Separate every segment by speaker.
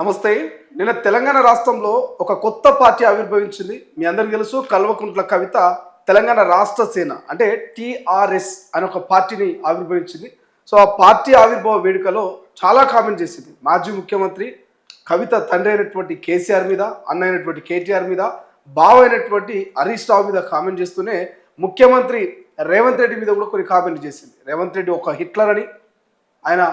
Speaker 1: నమస్తే. నిన్న తెలంగాణ రాష్ట్రంలో ఒక కొత్త పార్టీ ఆవిర్భవించింది. మీ అందరికీ తెలుసు, కల్వకుంట్ల కవిత తెలంగాణ రాష్ట్ర సేన అంటే టీఆర్ఎస్ అనే ఒక పార్టీని ఆవిర్భవించింది. సో ఆ పార్టీ ఆవిర్భావ వేడుకలో చాలా కామెంట్ చేసింది. మాజీ ముఖ్యమంత్రి కవిత తండ్రి అయినటువంటి కేసీఆర్ మీద, అన్న అయినటువంటి కేటీఆర్ మీద, బావ అయినటువంటి హరీష్ రావు మీద కామెంట్ చేస్తూనే ముఖ్యమంత్రి రేవంత్ రెడ్డి మీద కూడా కొన్ని కామెంట్ చేసింది. రేవంత్ రెడ్డి ఒక హిట్లర్ అని, ఆయన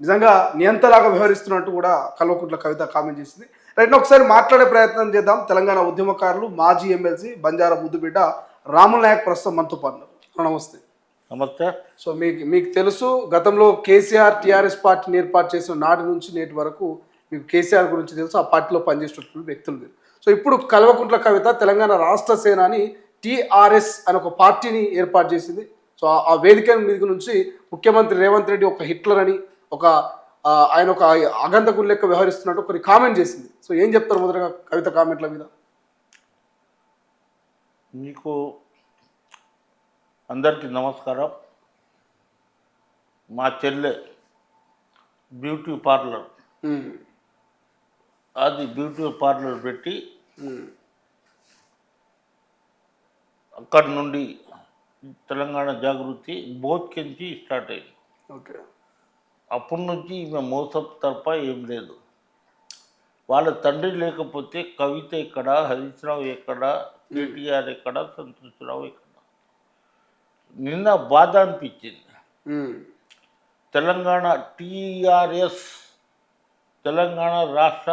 Speaker 1: నిజంగా నియంతలాగా వ్యవహరిస్తున్నట్టు కూడా కల్వకుంట్ల కవిత కామెంట్ చేసింది. రైట్, ఒకసారి మాట్లాడే ప్రయత్నం చేద్దాం. తెలంగాణ ఉద్యమకారులు, మాజీ ఎమ్మెల్సీ బంజారా ముద్దుబిడ్డ రాముల్ నాయక్ ప్రస్తుతం మనతో పాటు. నమస్తే.
Speaker 2: నమస్తే.
Speaker 1: సో మీకు తెలుసు, గతంలో కేసీఆర్ టీఆర్ఎస్ పార్టీని ఏర్పాటు చేసిన నాటి నుంచి నేటి వరకు మీకు కేసీఆర్ గురించి తెలుసు, ఆ పార్టీలో పనిచేస్తున్న వ్యక్తులు మీరు. సో ఇప్పుడు కల్వకుంట్ల కవిత తెలంగాణ రాష్ట్ర సేన అని టీఆర్ఎస్ అనే ఒక పార్టీని ఏర్పాటు చేసింది. సో ఆ వేదిక మీద నుంచి ముఖ్యమంత్రి రేవంత్ రెడ్డి ఒక హిట్లర్ అని, ఆయన ఒక అగంతకుల లెక్క వ్యవహరిస్తున్నట్టు కొన్ని కామెంట్ చేసింది. సో ఏం చెప్తారు మొదటగా కవిత కామెంట్ల మీద?
Speaker 2: మీకు అందరికీ నమస్కారం. మా చెల్లె బ్యూటీ పార్లర్, అది బ్యూటీ పార్లర్ పెట్టి అక్కడి నుండి తెలంగాణ జాగృతి బోత్కించి స్టార్ట్ అయింది.
Speaker 1: ఓకే.
Speaker 2: అప్పటి నుంచి ఈమె మోసం తప్ప ఏం లేదు. వాళ్ళ తండ్రి లేకపోతే కవిత ఎక్కడ, హరీష్ రావు ఎక్కడ, కేటీఆర్ ఎక్కడ, సంతోష్ రావు ఎక్కడ? నిన్న బాధ అనిపించింది. తెలంగాణ టీఆర్ఎస్ తెలంగాణ రాష్ట్ర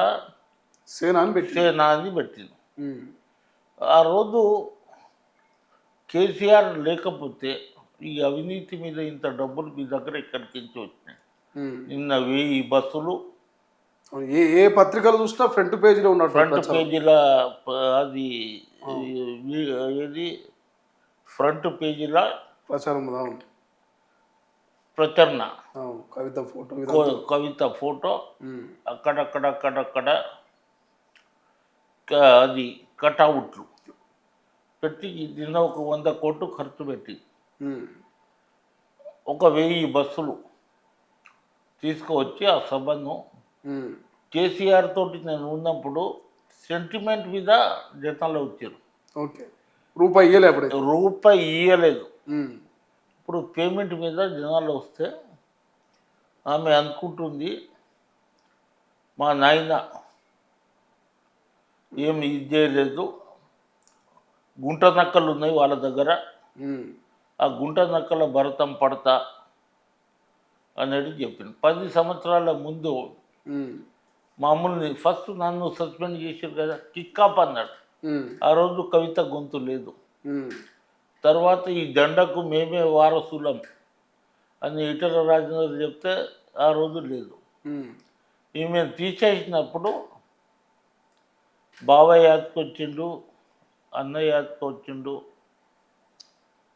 Speaker 2: సేన అని పెట్టింది. ఆ రోజు కేసీఆర్ లేకపోతే ఈ అవినీతి మీద ఇంత డబ్బులు మీ దగ్గర ఎక్కడికి నుంచి వచ్చినాయి? నిన్న 1000 బస్సులు,
Speaker 1: ఏ పత్రికలు చూసినా ఫ్రంట్ పేజీలో ఉన్నాడు.
Speaker 2: ఫ్రంట్ పేజీల అది ఏది ఫ్రంట్ పేజీల ప్రచరణ, కవిత ఫోటో అక్కడక్కడ అది కటౌట్లు పెట్టి నిన్న ఒక 100 కోట్లు ఖర్చు పెట్టి ఒక 1000 బస్సులు తీసుకువచ్చి ఆ సభను కేసీఆర్ తోటి నేను ఉన్నప్పుడు సెంటిమెంట్ మీద జనాలు వచ్చారు.
Speaker 1: ఓకే. రూపాయి ఇయ్యలేదు.
Speaker 2: ఇప్పుడు పేమెంట్ మీద జనాలు వస్తే ఆమె అనుకుంటుంది, మా నాయన ఏమి ఇది చేయలేదు, గుంట నక్కలు ఉన్నాయి వాళ్ళ దగ్గర, ఆ గుంట నక్కల భరతం పడతా అనేది చెప్పింది. 10 సంవత్సరాల ముందు మామూలు ఫస్ట్ నన్ను సస్పెండ్ చేశారు కదా, కిక్కాప్ అన్నాడు. ఆ రోజు కవిత గొంతు లేదు. తర్వాత ఈ దండకు మేమే వారసులం అని ఈటల రాజేందర్ చెప్తే ఆ రోజు లేదు. ఈమె తీసేసినప్పుడు బాబాయ్ యాదకు వచ్చిండు, అన్నయ్య యాదకు వచ్చిండు,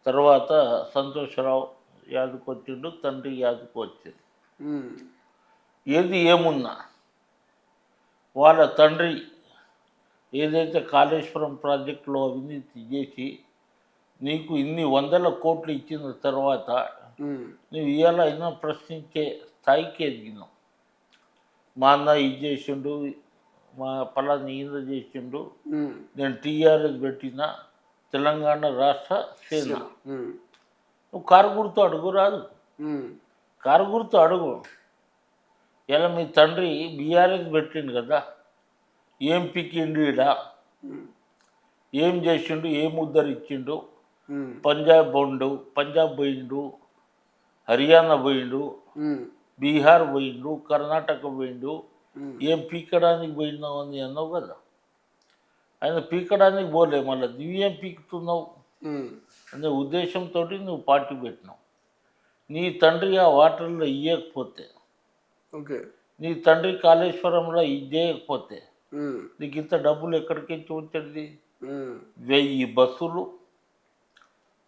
Speaker 2: తర్వాత సంతోషరావు యాదకు వచ్చిండు, తండ్రి యాదకు వచ్చిండు. ఏది ఏమున్నా వాళ్ళ తండ్రి ఏదైతే కాళేశ్వరం ప్రాజెక్టులో అవినీతి చేసి నీకు ఇన్ని 100 కోట్లు ఇచ్చిన తర్వాత నువ్వు ఇవాళ అయినా ప్రశ్నించే స్థాయికి ఎదిగినావు. మా అన్న ఇది చేసిండు, మా పలాని ఈయన చేసిండు, నేను టీఆర్ఎస్ పెట్టిన తెలంగాణ రాష్ట్ర సేన. నువ్వు కారు గుర్తు అడుగు రాదు, కారు గుర్తు అడుగు. ఇలా మీ తండ్రి బీఆర్ఎస్ పెట్టిండు కదా, ఏం పిక్కిండు ఈడ, ఏం చేసిండు, ఏం ఉద్ధరించిండు? పంజాబ్ పోయిండు, హర్యానా పోయిండు, బీహార్ పోయిండు, కర్ణాటక పోయిండు. ఏం పీకడానికి పోయినావు అని అన్నావు కదా. ఆయన పీకడానికి పోలే, మళ్ళీ నువ్వేం పీకుతున్నావు అనే ఉద్దేశంతో నువ్వు పార్టీ పెట్టినావు. నీ తండ్రి ఆ వాటర్లో ఇయ్యకపోతే, నీ తండ్రి కాళేశ్వరంలో ఇది చేయకపోతే నీకు ఇంత డబ్బులు ఎక్కడికి వచ్చేది? 1000 బస్సులు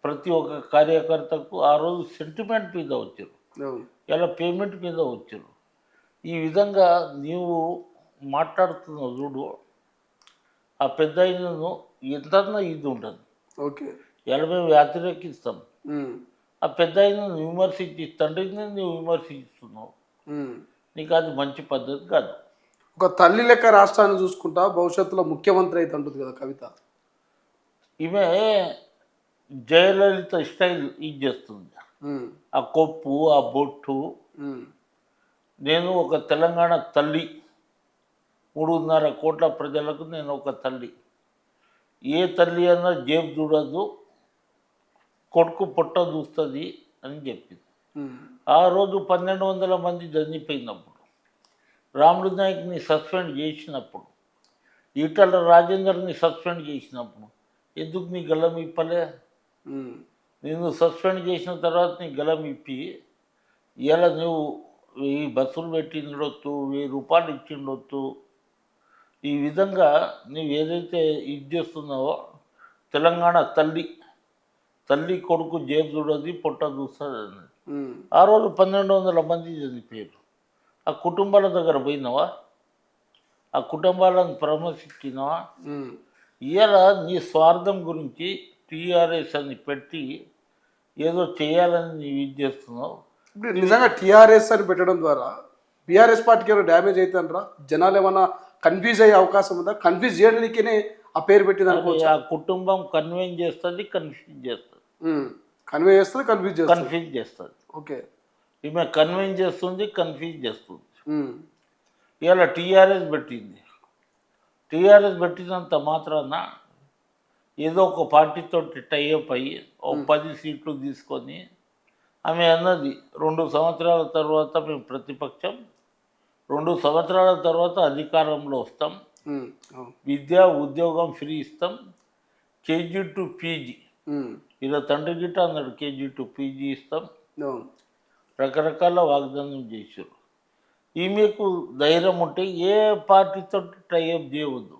Speaker 2: ప్రతి ఒక్క కార్యకర్తకు ఆ రోజు సెంటిమెంట్ మీద వచ్చారు, ఇలా పేమెంట్ మీద వచ్చారు. ఈ విధంగా నీవు మాట్లాడుతున్నావు చూడు, ఆ పెద్ద ఆయనను ఎంతన్నా ఇది ఉండదు.
Speaker 1: ఓకే.
Speaker 2: ఇలా మేము వ్యతిరేకిస్తాం. ఆ పెద్ద ఆయనను విమర్శించి తండ్రిని నువ్వు విమర్శిస్తున్నావు, నీకు అది మంచి పద్ధతి కాదు.
Speaker 1: ఒక తల్లి లెక్క రాష్ట్రాన్ని చూసుకుంటా భవిష్యత్తులో ముఖ్యమంత్రి అయితే ఉంటుంది కదా కవిత.
Speaker 2: ఈమె జయలలిత స్టైల్ ఇది చేస్తుంది.
Speaker 1: ఉమ్,
Speaker 2: ఆ కొప్పు, ఆ బొట్టు.
Speaker 1: ఉమ్,
Speaker 2: నేను ఒక తెలంగాణ తల్లి, 3.5 కోట్ల ప్రజలకు నేను ఒక తల్లి. ఏ తల్లి అన్నా జేబు చూడదు, కొడుకు పొట్ట చూస్తుంది అని చెప్పింది.
Speaker 1: ఉమ్,
Speaker 2: ఆ రోజు 1200 మంది చనిపోయినప్పుడు, రాములు నాయక్ని సస్పెండ్ చేసినప్పుడు, ఈటల రాజేందర్ని సస్పెండ్ చేసినప్పుడు ఎందుకు నీ గలం ఇప్పలే?
Speaker 1: ఉమ్,
Speaker 2: నేను సస్పెండ్ చేసిన తర్వాత నీ గలం ఇప్పి ఇలా నువ్వు ఈ బస్సులు పెట్టిండొచ్చు, 1000 రూపాయలు ఇచ్చిండొచ్చు. ఈ విధంగా నువ్వు ఏదైతే ఇది చేస్తున్నావో, తెలంగాణ తల్లి తల్లి కొడుకు జేబు చూడది, పొట్ట చూస్తుంది అన్నది.
Speaker 1: ఉమ్,
Speaker 2: ఆ రోజు 1200 మంది చనిపోయారు. ఆ కుటుంబాల దగ్గర పోయినావా? ఆ కుటుంబాలను పరామర్శించినావా?
Speaker 1: ఉమ్.
Speaker 2: ఇలా నీ స్వార్థం గురించి టీఆర్ఎస్ అని పెట్టి ఏదో చేయాలని నీవు ఇది చేస్తున్నావు.
Speaker 1: ఇప్పుడు నిజంగా టీఆర్ఎస్ అని పెట్టడం ద్వారా బీఆర్ఎస్ పార్టీకి ఏమైనా డ్యామేజ్ అవుతుందంటారా? జనాలు ఏమైనా కన్ఫ్యూజ్ అయ్యే అవకాశం ఉందా? కన్ఫ్యూజ్ చేయడానికినే ఆ పేరు పెట్టింది అనుకోవచ్చు.
Speaker 2: ఆ కుటుంబం కన్విన్స్ చేస్తుంది, కన్ఫ్యూజ్ చేస్తుంది.
Speaker 1: కన్వే చేస్తుంది, కన్ఫ్యూజ్ చేస్తుంది.
Speaker 2: కన్ఫ్యూజ్ చేస్తుంది.
Speaker 1: ఓకే.
Speaker 2: ఈమె కన్విన్స్ చేస్తుంది, కన్ఫ్యూజ్ చేస్తుంది.
Speaker 1: ఉమ్,
Speaker 2: ఇలా టీఆర్ఎస్ పెట్టింది. టీఆర్ఎస్ పెట్టినంత మాత్రాన ఏదో ఒక పార్టీతో టైఅప్ అయ్యి ఒక 10 సీట్లు తీసుకొని ఆమె అన్నది 2 సంవత్సరాల తర్వాత మేము ప్రతిపక్షం, 2 సంవత్సరాల తర్వాత అధికారంలో వస్తాం,
Speaker 1: ఉమ్, అవును.
Speaker 2: విద్య ఉద్యోగం ఫ్రీ ఇస్తాం, కేజీ టు పీజీ.
Speaker 1: ఉమ్,
Speaker 2: ఇలా తండ్రి గిట్ట అన్నాడు, కేజీ టు పీజీ ఇస్తాం.
Speaker 1: అవును.
Speaker 2: రకరకాల వాగ్దానం చేశారు. ఈమెకు ధైర్యం ఉంటే ఏ పార్టీతో టైఅప్ చేయవద్దు.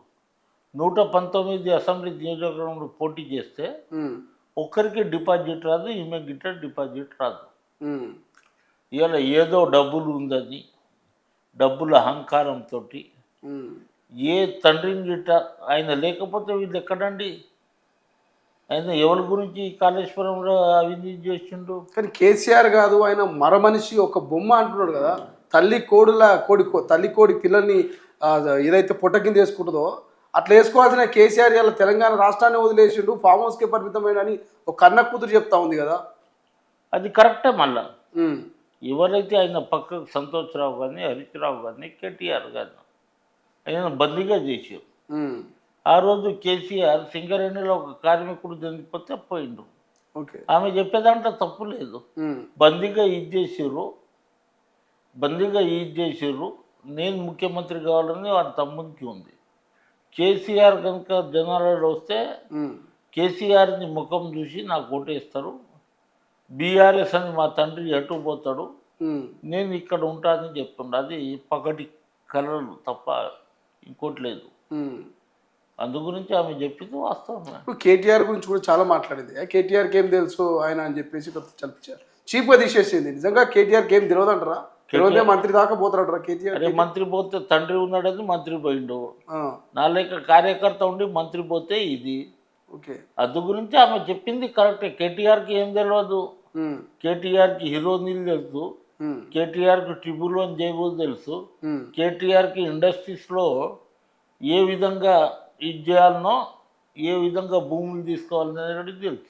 Speaker 2: 119 అసెంబ్లీ నియోజకవర్గంలో పోటీ చేస్తే
Speaker 1: ఉమ్,
Speaker 2: ఒక్కరికి డిపాజిట్ రాదు, ఈమె గిట్ట డిపాజిట్ రాదు.
Speaker 1: ఉమ్,
Speaker 2: ఇలా ఏదో డబ్బులు ఉందని, డబ్బుల అహంకారంతో
Speaker 1: ఉమ్.
Speaker 2: ఏ తండ్రిని గిట్ట ఆయన లేకపోతే వీళ్ళు ఎక్కడండి? ఆయన ఎవరి గురించి కాళేశ్వరంలో అవినీతి చేసిండు?
Speaker 1: కానీ కేసీఆర్ కాదు, ఆయన మరమనిషి, ఒక బొమ్మ అంటున్నాడు కదా. తల్లి కోడి పిల్లల్ని ఏదైతే పొట్ట కింద వేసుకుంటుందో అట్లా వేసుకోవాల్సిన కేసీఆర్ ఇలా తెలంగాణ రాష్ట్రాన్ని వదిలేసిండు, ఫామ్ హౌస్కే పరిమితమైనని ఒక కన్న కూతురు చెప్తా ఉంది కదా.
Speaker 2: అది కరెక్టే. మళ్ళా
Speaker 1: ఉమ్,
Speaker 2: ఎవరైతే ఆయన పక్కకు సంతోష్ రావు కానీ, హరీష్ రావు కానీ, కేటీఆర్ కానీ ఆయన బందీగా చేశారు.
Speaker 1: ఉమ్,
Speaker 2: ఆ రోజు కేసీఆర్ సింగరేణిలో ఒక కార్మికుడు చనిపోతే పోయిండు.
Speaker 1: ఓకే.
Speaker 2: ఆమె చెప్పేదాంట్లో తప్పు లేదు.
Speaker 1: ఉమ్,
Speaker 2: బందీగా ఇది చేసారు, నేను ముఖ్యమంత్రి కావాలని వాడి తమ్మునికి ఉంది. కేసీఆర్ కనుక జనాలలో వస్తే
Speaker 1: ఉమ్,
Speaker 2: కేసీఆర్ని ముఖం చూసి నాకు ఓటేస్తారు, బీఆర్ఎస్ అని మా తండ్రి ఎటు పోతాడు,
Speaker 1: ఉమ్.
Speaker 2: నేను ఇక్కడ ఉంటానని చెప్తుండ. అది పగటి కలలు తప్ప ఇంకోటి లేదు.
Speaker 1: ఉమ్.
Speaker 2: అందు గురించి ఆమె చెప్పింది వాస్తవం.
Speaker 1: ఇప్పుడు కేటీఆర్ గురించి కూడా చాలా మాట్లాడింది. కేటీఆర్కి ఏం తెలుసు ఆయన అని చెప్పేసి చల్పించారు, చీప్గా తీసేసింది. నిజంగా కేటీఆర్కి ఏం తెలియదు అంటారా? తెలియదే మంత్రి దాకా పోతారంటారా కేటీఆర్?
Speaker 2: అరే మంత్రి పోతే తండ్రి ఉన్నాడని మంత్రి పోయిండు,
Speaker 1: ఆ,
Speaker 2: నా లేక కార్యకర్త ఉండి మంత్రి పోతే ఇది.
Speaker 1: ఓకే.
Speaker 2: అందు గురించి ఆమె చెప్పింది కరెక్టే. కేటీఆర్కి ఏం తెలియదు?
Speaker 1: ఉమ్,
Speaker 2: కేటీఆర్కి హీరోనీలు తెలుసు,
Speaker 1: ఉమ్,
Speaker 2: కేటీఆర్కి ట్రిబుల్ వన్ జైబు తెలుసు,
Speaker 1: ఉమ్,
Speaker 2: కేటీఆర్కి ఇండస్ట్రీస్లో ఏ విధంగా ఇది చేయాలనో, ఏ విధంగా భూములు తీసుకోవాలనేది తెలుసు.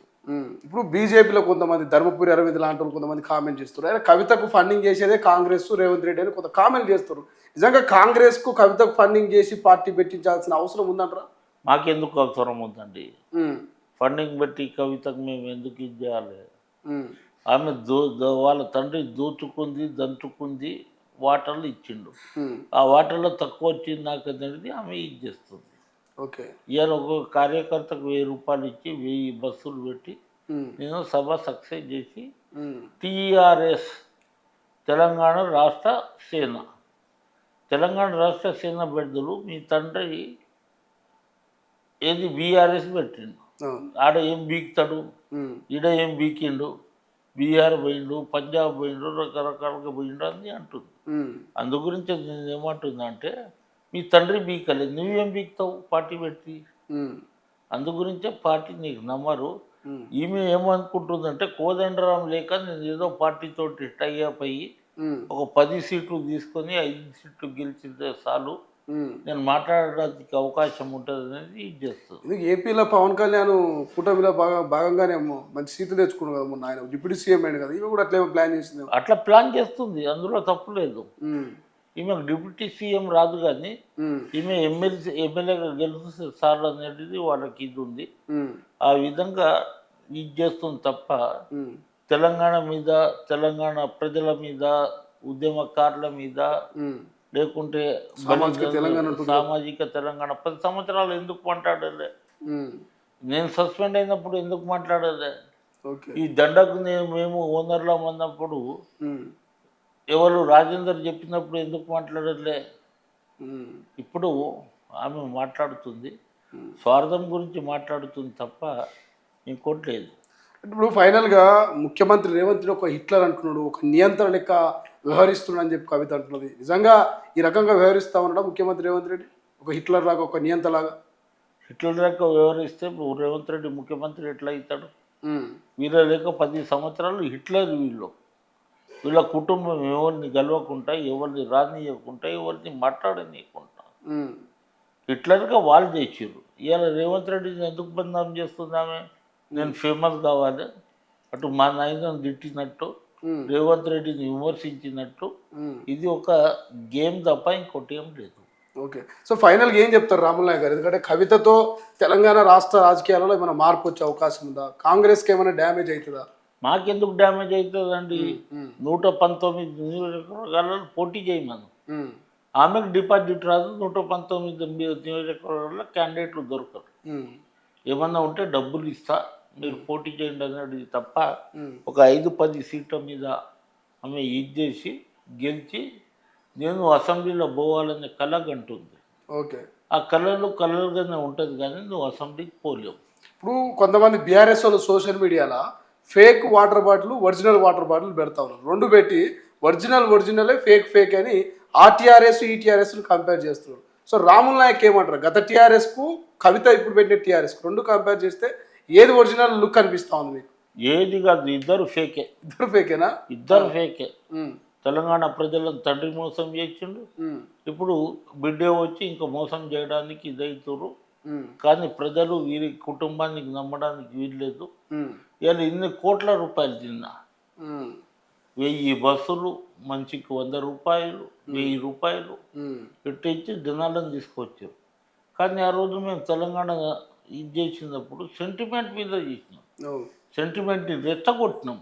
Speaker 1: ఇప్పుడు బీజేపీలో కొంతమంది ధర్మపురి అరవింద్ లాంటి వాళ్ళు కొంతమంది కామెంట్ చేస్తారు, ఆయన కవితకు ఫండింగ్ చేసేదే కాంగ్రెస్, రేవంత్ రెడ్డి అని కొంత కామెంట్ చేస్తారు. నిజంగా కాంగ్రెస్కు కవితకు ఫండింగ్ చేసి పార్టీ పెట్టించాల్సిన అవసరం ఉందంటారా?
Speaker 2: మాకెందుకు అవసరం ఉందండి
Speaker 1: ఉమ్,
Speaker 2: ఫండింగ్ పెట్టి కవితకు మేము ఎందుకు ఇది చేయాలి?
Speaker 1: ఉమ్,
Speaker 2: ఆమె వాళ్ళ తండ్రి దోచుకుంది, దంచుకుంది, వాటర్లు ఇచ్చిండు.
Speaker 1: ఉమ్,
Speaker 2: ఆ వాటర్లో తక్కువ వచ్చింది నాకు అనేది ఆమె ఇది చేస్తుంది.
Speaker 1: ఓకే.
Speaker 2: ఇవాళ ఒక కార్యకర్తకు 1000 రూపాయలు ఇచ్చి 1000 బస్సులు పెట్టి
Speaker 1: ఉమ్,
Speaker 2: నేను సభ సక్సెస్ చేసి
Speaker 1: ఉమ్,
Speaker 2: టీఆర్ఎస్ తెలంగాణ రాష్ట్ర సేన, తెలంగాణ రాష్ట్ర సేన బిడ్డలు మీ తండ్రి ఏది బీఆర్ఎస్ పెట్టిండు,
Speaker 1: అవును.
Speaker 2: ఆడ ఏం బీక్తాడు,
Speaker 1: ఉమ్,
Speaker 2: ఈడ ఏం బీకిండు, బీహార్ పోయిండు, పంజాబ్ పోయిండు, రకరకాలుగా పోయిండు అని అంటుంది.
Speaker 1: ఉమ్,
Speaker 2: అందు గురించి నేను ఏమంటున్నా అంటే, మీ తండ్రి బీకలేదు, నువ్వేం బీక్తావు పార్టీ పెట్టి?
Speaker 1: ఉమ్,
Speaker 2: అందు గురించే పార్టీ నీకు నమ్మరు.
Speaker 1: ఉమ్,
Speaker 2: ఈమె ఏమనుకుంటుందంటే, కోదండరాం లేక నేను ఏదో పార్టీతో టైఅప్ అయ్యి
Speaker 1: ఉమ్,
Speaker 2: ఒక 10 సీట్లు తీసుకొని 5 సీట్లు గెలిచితే చాలు, నేను మాట్లాడడానికి అవకాశం ఉంటుంది అనేది ఇది చేస్తుంది.
Speaker 1: ఇది ఏపీలో పవన్ కళ్యాణ్ కూటమిలో భాగంగానే మంచి సీట్లు తెచ్చుకున్నాడు కదా మొన్న, ఆయన డిప్యూటీ సీఎం అయింది కదా, ఇవి కూడా అట్లే ప్లాన్ చేసింది.
Speaker 2: అట్లా ప్లాన్ చేస్తుంది, అందులో తప్పు లేదు. ఈమె డిప్యూటీ సీఎం రాదు కానీ ఈమె ఎమ్మెల్యేగా గెలుస్తుంది సార్ అనేది వాళ్ళకి ఇది ఉంది. ఆ విధంగా ఇది చేస్తుంది తప్ప తెలంగాణ మీద, తెలంగాణ ప్రజల మీద, ఉద్యమకారుల మీద, లేకుంటే సామాజిక తెలంగాణ 10 సంవత్సరాలు ఎందుకు మాట్లాడాలి? నేను సస్పెండ్ అయినప్పుడు ఎందుకు మాట్లాడాలి? ఈ దండకు మేము ఓనర్లో ఉన్నప్పుడు ఎవరు రాజేందర్ చెప్పినప్పుడు ఎందుకు మాట్లాడలే? ఇప్పుడు ఆమె మాట్లాడుతుంది, స్వార్థం గురించి మాట్లాడుతుంది తప్ప ఇంకోటి లేదు.
Speaker 1: ఇప్పుడు ఫైనల్గా ముఖ్యమంత్రి రేవంత్ రెడ్డి ఒక హిట్లర్ అంటున్నాడు, ఒక నియంత్రణ లెక్క వ్యవహరిస్తున్నాడు అని చెప్పి కవిత అంటున్నది. నిజంగా ఈ రకంగా వ్యవహరిస్తా ఉన్నాడా ముఖ్యమంత్రి రేవంత్ రెడ్డి? ఒక హిట్లర్ లాగా, ఒక నియంత్రలాగా?
Speaker 2: హిట్లర్ లెక్క వ్యవహరిస్తే రేవంత్ రెడ్డి ముఖ్యమంత్రి ఎట్లా అవుతాడు? వీళ్ళ లేక 10 సంవత్సరాలు హిట్లర్ వీళ్ళ కుటుంబం ఎవరిని గెలవకుండా, ఎవరిని రానియకుండా, ఎవరిని మాట్లాడనీయకుండా హిట్లర్గా వాళ్ళు చేసిర్రు. ఇవాళ రేవంత్ రెడ్డిని ఎందుకు బదనాం చేస్తున్నామే? నేను ఫేమస్ కావాలి, అటు మా నాయనను తిట్టినట్టు, రేవంత్ రెడ్డిని విమర్శించినట్టు. ఇది ఒక గేమ్ తప్ప ఇంకోటి ఏం లేదు.
Speaker 1: ఓకే, సో ఫైనల్గా ఏం చెప్తారు రాములు నాయక్ గారు? ఎందుకంటే కవితతో తెలంగాణ రాష్ట్ర రాజకీయాలలో ఏమైనా మార్పు వచ్చే అవకాశం ఉందా? కాంగ్రెస్కి ఏమైనా డ్యామేజ్ అవుతుందా?
Speaker 2: మాకెందుకు డ్యామేజ్ అవుతుందండి? 119 నియోజకవర్గాలలో పోటీ చేయమను. ఆమెకు డిపాజిట్ రాదు, 119 నియోజకవర్గాల్లో క్యాండిడేట్లు దొరకరు. ఏమన్నా ఉంటే డబ్బులు ఇస్తా, మీరు పోటీ చేయండి అన్నది తప్ప ఒక 5-10 సీట్ల మీద ఆమె ఇది చేసి గెలిచి నేను అసెంబ్లీలో పోవాలనే కలగంటుంది.
Speaker 1: ఓకే,
Speaker 2: ఆ కలలుగానే ఉంటుంది కానీ నువ్వు అసెంబ్లీకి పోలేవు.
Speaker 1: ఇప్పుడు కొంతమంది బీఆర్ఎస్ వాళ్ళు సోషల్ మీడియాలో fake water bottle, original water bottle పెడతా ఉన్నారు. రెండు పెట్టి ఒరిజినలే, ఫేక్ అని ఆర్టీఆర్ఎస్ ఈటీఆర్ఎస్ని కంపేర్ చేస్తున్నారు. సో రాములు నాయక్ ఏమంటారు? గత టీఆర్ఎస్కు, కవిత ఇప్పుడు పెట్టిన టీఆర్ఎస్కు రెండు కంపేర్ చేస్తే ఏది ఒరిజినల్ లుక్ అనిపిస్తా ఉంది మీకు?
Speaker 2: ఏది కాదు, ఇద్దరు ఫేకే.
Speaker 1: ఇద్దరు ఫేకేనా?
Speaker 2: ఇద్దరు ఫేకే. తెలంగాణ ప్రజలను తండ్రి మోసం చేసిండు, ఇప్పుడు బిడ్డే వచ్చి ఇంకా మోసం చేయడానికి ఇదవుతారు. కానీ ప్రజలు వీరి కుటుంబానికి నమ్మడానికి వీల్లేదు. ఇలా ఇన్ని కోట్ల రూపాయలు తిన్నా, 1000 బస్సులు, మనిషికి 100 రూపాయలు, 1000 రూపాయలు పెట్టించి జనాలను తీసుకొచ్చారు. కానీ ఆ రోజు మేము తెలంగాణ ఇది చేసినప్పుడు సెంటిమెంట్ మీద చేసినాం, సెంటిమెంట్ని రెచ్చగొట్టినాం.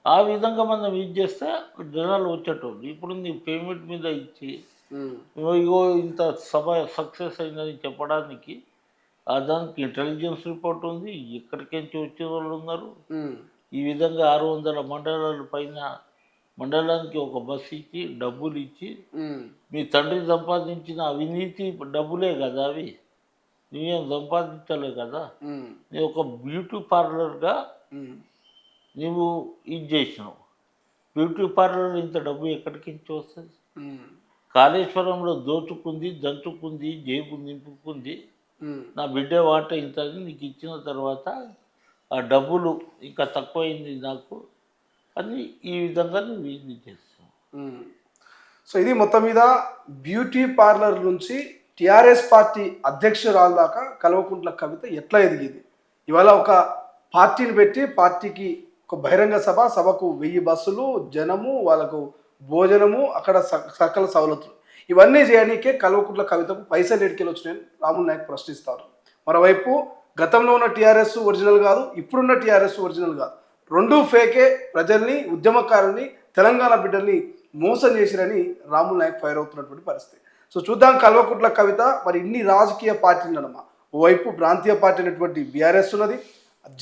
Speaker 2: ఆ విధంగా మనం ఇది చేస్తే జనాలు వచ్చేటోళ్ళు. ఇప్పుడు నీ పేమెంట్ మీద ఇచ్చి ఇగో ఇంత సభ సక్సెస్ అయిందని చెప్పడానికి దానికి ఇంటెలిజెన్స్ రిపోర్ట్ ఉంది, ఎక్కడికించి వచ్చే వాళ్ళు ఉన్నారు. ఈ విధంగా 600 మండలాల పైన మండలానికి ఒక బస్సు ఇచ్చి, డబ్బులు ఇచ్చి, మీ తండ్రి సంపాదించిన అవినీతి డబ్బులే కదా అవి, నువ్వేం సంపాదించలే కదా. నీ ఒక బ్యూటీ పార్లర్గా నువ్వు ఇది చేసినావు. బ్యూటీ పార్లర్ ఇంత డబ్బు ఎక్కడికించి వస్తుంది? కాళేశ్వరంలో దోచుకుంది, దంచుకుంది, జేబు నింపుకుంది, నా బిడ్డ వాట ఇంత నీకు ఇచ్చిన తర్వాత ఆ డబ్బులు ఇంకా తక్కువైంది నాకు అని ఈ విధంగా నువ్వు ఇది చేస్తావు.
Speaker 1: సో ఇది మొత్తం మీద బ్యూటీ పార్లర్ నుంచి టీఆర్ఎస్ పార్టీ అధ్యక్షురాలు దాకా కల్వకుంట్ల కవిత ఎట్లా ఎదిగింది. ఇవాళ ఒక పార్టీని పెట్టి, పార్టీకి ఒక బహిరంగ సభకు 1000 బస్సులు, జనము, వాళ్ళకు భోజనము, అక్కడ సకల సవలతులు, ఇవన్నీ చేయడానికే కల్వకుంట్ల కవితకు పైసలు ఎడికెళ్ళి వచ్చినాయని రాములు నాయక్ ప్రశ్నిస్తారు. మరోవైపు గతంలో ఉన్న టీఆర్ఎస్ ఒరిజినల్ కాదు, ఇప్పుడున్న టీఆర్ఎస్ ఒరిజినల్ కాదు, రెండూ ఫేకే. ప్రజల్ని, ఉద్యమకారుల్ని, తెలంగాణ బిడ్డల్ని మోసం చేసిరని రాములు నాయక్ ఫైర్ అవుతున్నటువంటి పరిస్థితి. సో చూద్దాం కల్వకుంట్ల కవిత మరి ఇన్ని రాజకీయ పార్టీలనమ్మా, ఓవైపు ప్రాంతీయ పార్టీ అయినటువంటి బీఆర్ఎస్ ఉన్నది,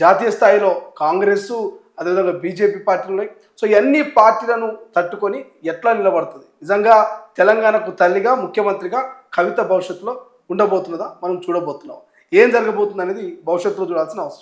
Speaker 1: జాతీయ స్థాయిలో కాంగ్రెస్, అదేవిధంగా బీజేపీ పార్టీలు ఉన్నాయి. సో ఇవన్నీ పార్టీలను తట్టుకొని ఎట్లా నిలబడుతుంది? నిజంగా తెలంగాణకు తల్లిగా, ముఖ్యమంత్రిగా కవిత భవిష్యత్తులో ఉండబోతున్నదా మనం చూడబోతున్నాం. ఏం జరగబోతుంది అనేది భవిష్యత్తులో చూడాల్సిన అవసరం.